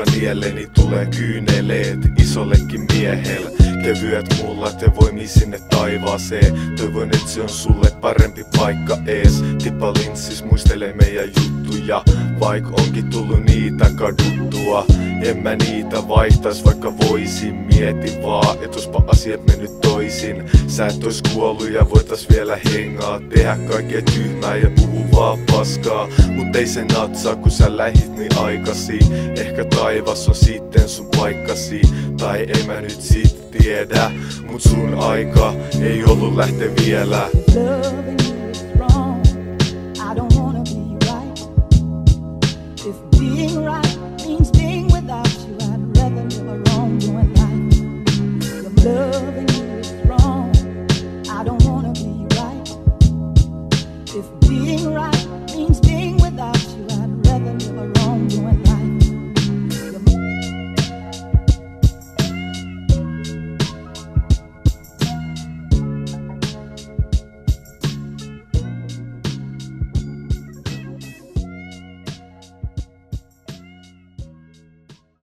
vaikka nieleni tulee kyyneleet isollekin miehellä. Kevyet mullat ja voimi sinne taivaaseen. Toivon, et se on sulle parempi paikka ees. Tippa linssis muistelee meidän juttuja, vaik onkin tullut niitä kaduttua. En mä niitä vaihtais vaikka voisin, mieti vaan, et ospa asiat mennyt toisin. Sä et ois kuollut ja voitais vielä hengaa, tehdä kaikkea tyhmää ja puhua vaan paskaa. Mut ei se natsaa kun sä lähit niin aikasi. Ehkä taivas on sitten sun paikkasi, tai ei mä nyt sit tiedä. Mut sun aika ei ollut lähteä vielä. Loving you is wrong. I don't wanna be right. If being right means being without you, I'd rather live a wrongdoing life. If loving you is wrong, I don't wanna be right. If being right